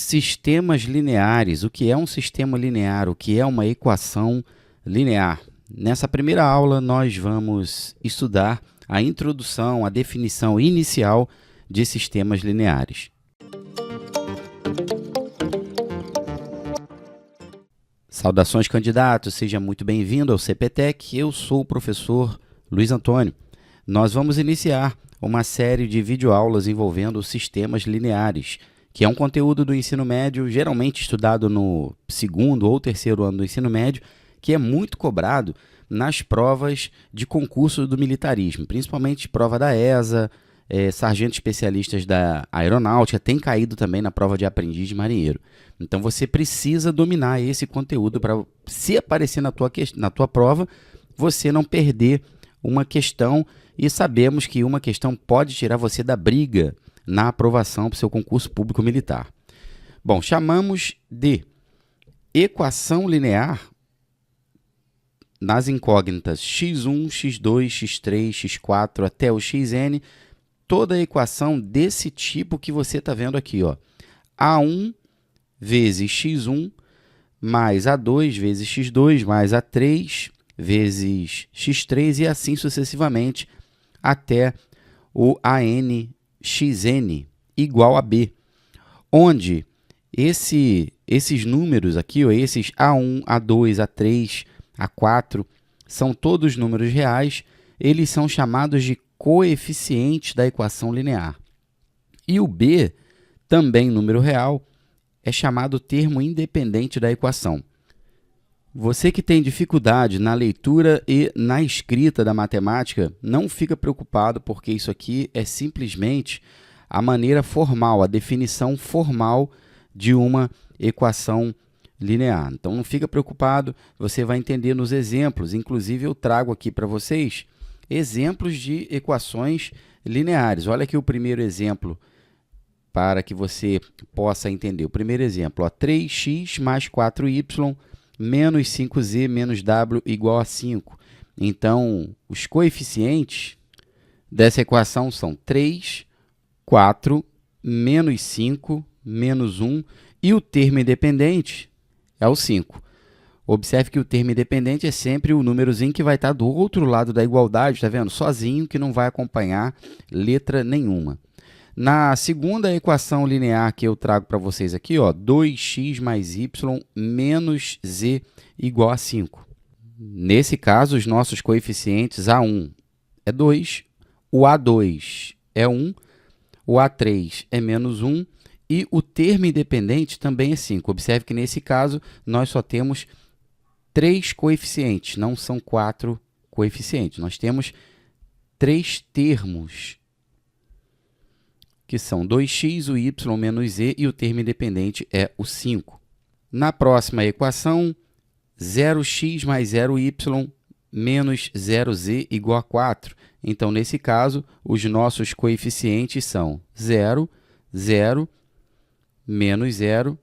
Sistemas lineares. O que é um sistema linear? O que é uma equação linear? Nessa primeira aula, nós vamos estudar a introdução, a definição inicial de sistemas lineares. Saudações, candidatos! Seja muito bem-vindo ao CPTEC. Eu sou o professor Luiz Antônio. Nós vamos iniciar uma série de videoaulas envolvendo sistemas lineares, que é um conteúdo do ensino médio, geralmente estudado no segundo ou terceiro ano do ensino médio, que é muito cobrado nas provas de concurso do militarismo, principalmente prova da ESA, sargentos especialistas da aeronáutica, tem caído também na prova de aprendiz de marinheiro. Então você precisa dominar esse conteúdo para, se aparecer na tua prova, você não perder uma questão, e sabemos que uma questão pode tirar você da briga na aprovação para o seu concurso público militar. Bom, chamamos de equação linear nas incógnitas x1, x2, x3, x4 até o xn, toda equação desse tipo que você está vendo aqui, ó. A1 vezes x1 mais A2 vezes x2 mais A3 vezes x3 e assim sucessivamente até o AN/XN igual a B, onde esses números aqui, ó, esses A1, A2, A3, A4, são todos números reais, eles são chamados de coeficientes da equação linear. E o B, também número real, é chamado termo independente da equação. Você que tem dificuldade na leitura e na escrita da matemática, não fica preocupado, porque isso aqui é simplesmente a maneira formal, a definição formal de uma equação linear. Então não fica preocupado, você vai entender nos exemplos. Inclusive eu trago aqui para vocês exemplos de equações lineares. Olha aqui o primeiro exemplo para que você possa entender. O primeiro exemplo, ó, 3x mais 4y menos 5z menos w igual a 5. Então, os coeficientes dessa equação são 3, 4, menos 5, menos 1, e o termo independente é o 5. Observe que o termo independente é sempre o númerozinho que vai estar do outro lado da igualdade, está vendo? Sozinho, que não vai acompanhar letra nenhuma. Na segunda equação linear que eu trago para vocês aqui, ó, 2x mais y menos z igual a 5. Nesse caso, os nossos coeficientes A1 é 2, o A2 é 1, o A3 é menos 1 e o termo independente também é 5. Observe que nesse caso nós só temos 3 coeficientes, não são 4 coeficientes. Nós temos 3 termos, que são 2x, o y menos z, e o termo independente é o 5. Na próxima equação, 0x mais 0y menos 0z igual a 4. Então, nesse caso, os nossos coeficientes são 0, 0, menos 0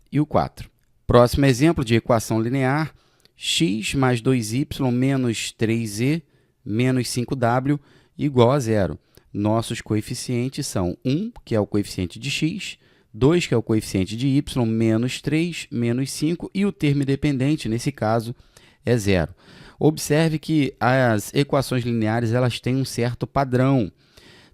e o 4. Próximo exemplo de equação linear, x mais 2y menos 3z menos 5w igual a 0. Nossos coeficientes são 1, que é o coeficiente de x, 2, que é o coeficiente de y, menos 3, menos 5, e o termo independente, nesse caso, é 0. Observe que as equações lineares elas têm um certo padrão,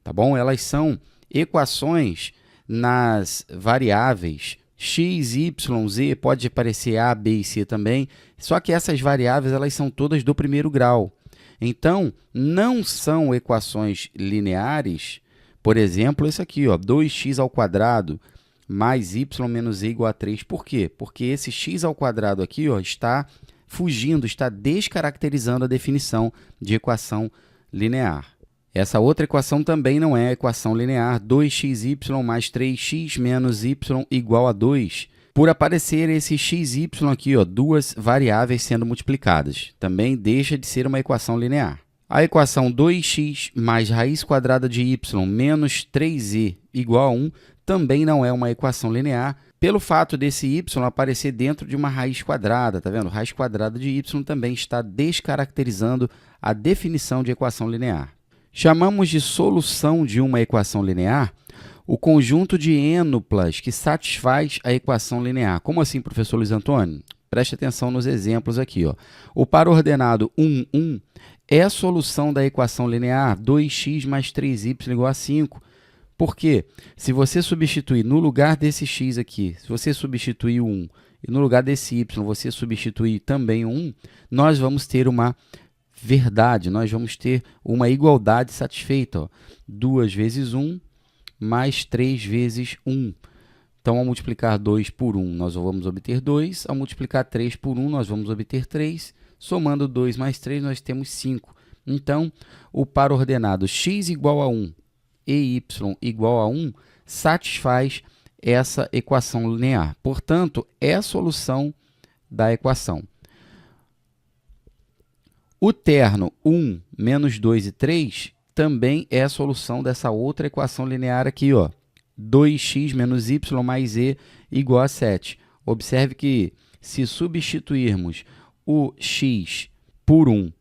tá bom? Elas são equações nas variáveis x, y, z, pode aparecer a, b e c também, só que essas variáveis elas são todas do primeiro grau. Então, não são equações lineares, por exemplo, isso aqui, ó, 2x ao quadrado mais y menos z igual a 3. Por quê? Porque esse x ao quadrado aqui, ó, está fugindo, está descaracterizando a definição de equação linear. Essa outra equação também não é equação linear, 2xy mais 3x menos y igual a 2. Por aparecer esse xy aqui, ó, duas variáveis sendo multiplicadas, também deixa de ser uma equação linear. A equação 2x mais raiz quadrada de y menos 3z igual a 1 também não é uma equação linear, pelo fato desse y aparecer dentro de uma raiz quadrada, tá vendo? Raiz quadrada de y também está descaracterizando a definição de equação linear. Chamamos de solução de uma equação linear o conjunto de ênuplas que satisfaz a equação linear. Como assim, professor Luiz Antônio? Preste atenção nos exemplos aqui, ó. O par ordenado 1, 1 é a solução da equação linear 2x mais 3y igual a 5. Por quê? Se você substituir no lugar desse x aqui, se você substituir o 1, e no lugar desse y você substituir também o 1, nós vamos ter uma verdade, nós vamos ter uma igualdade satisfeita. Ó. 2 vezes 1 mais 3 vezes 1. Então, ao multiplicar 2 por 1, nós vamos obter 2. Ao multiplicar 3 por 1, nós vamos obter 3. Somando 2 mais 3, nós temos 5. Então, o par ordenado x igual a 1 e y igual a 1 satisfaz essa equação linear. Portanto, é a solução da equação. O terno 1 menos 2 e 3 também é a solução dessa outra equação linear aqui, ó. 2x menos y mais z igual a 7. Observe que, se substituirmos o x por 1,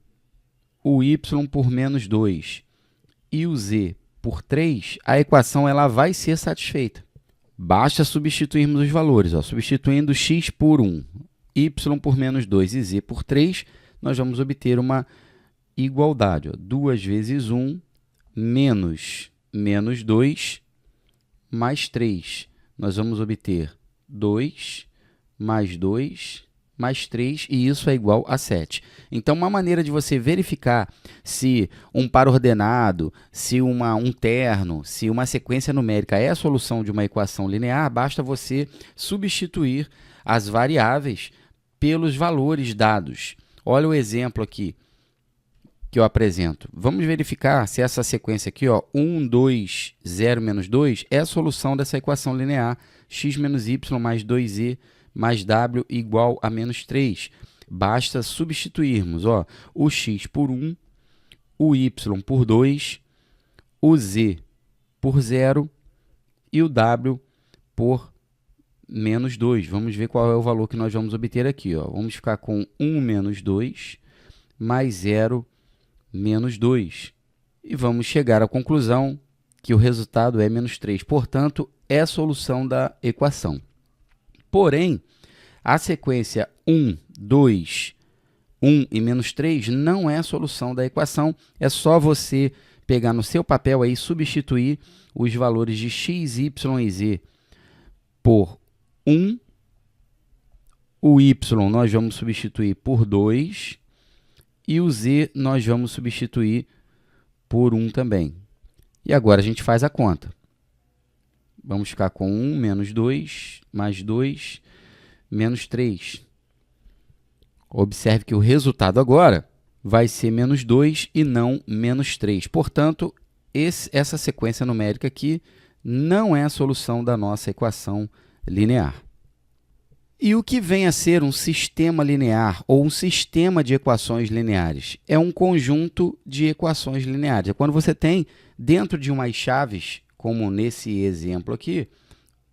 o y por menos 2 e o z por 3, a equação ela vai ser satisfeita. Basta substituirmos os valores. Ó. Substituindo x por 1, y por menos 2 e z por 3, nós vamos obter uma igualdade. Ó. 2 vezes 1 menos 2 mais 3. Nós vamos obter 2 mais 2 mais 3, e isso é igual a 7. Então, uma maneira de você verificar se um par ordenado, se um terno, se uma sequência numérica é a solução de uma equação linear, basta você substituir as variáveis pelos valores dados. Olha o exemplo aqui que eu apresento. Vamos verificar se essa sequência aqui, ó, 1, 2, 0, menos 2, é a solução dessa equação linear x menos y mais 2z mais w igual a menos 3. Basta substituirmos ó, o x por 1, o y por 2, o z por 0 e o w por menos 2. Vamos ver qual é o valor que nós vamos obter aqui. Ó. Vamos ficar com 1 menos 2 mais 0 menos 2. E vamos chegar à conclusão que o resultado é menos 3. Portanto, é a solução da equação. Porém, a sequência 1, 2, 1 e menos 3 não é a solução da equação. É só você pegar no seu papel aí e substituir os valores de x, y e z por 1. O y nós vamos substituir por 2. E o z nós vamos substituir por 1 também. E agora a gente faz a conta. Vamos ficar com 1 menos 2 mais 2 menos 3. Observe que o resultado agora vai ser menos 2 e não menos 3. Portanto, essa sequência numérica aqui não é a solução da nossa equação linear. E o que vem a ser um sistema linear ou um sistema de equações lineares? É um conjunto de equações lineares. É quando você tem, dentro de umas chaves, como nesse exemplo aqui,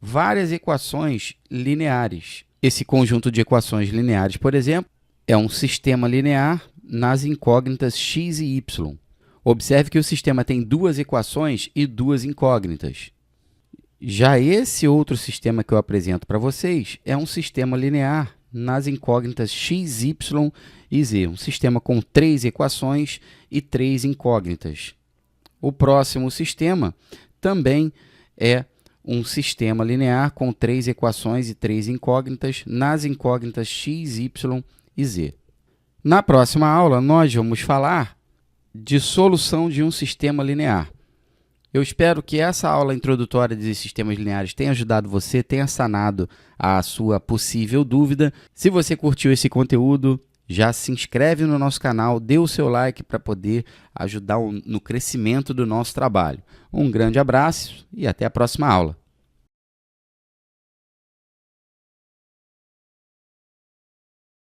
várias equações lineares. Esse conjunto de equações lineares, por exemplo, é um sistema linear nas incógnitas x e y. Observe que o sistema tem duas equações e duas incógnitas. Já esse outro sistema que eu apresento para vocês é um sistema linear nas incógnitas x, y e z. Um sistema com 3 equações e 3 incógnitas. O próximo sistema também é um sistema linear com 3 equações e 3 incógnitas nas incógnitas x, y e z. Na próxima aula, nós vamos falar de solução de um sistema linear. Eu espero que essa aula introdutória de sistemas lineares tenha ajudado você, tenha sanado a sua possível dúvida. Se você curtiu esse conteúdo, já se inscreve no nosso canal, dê o seu like para poder ajudar no crescimento do nosso trabalho. Um grande abraço e até a próxima aula.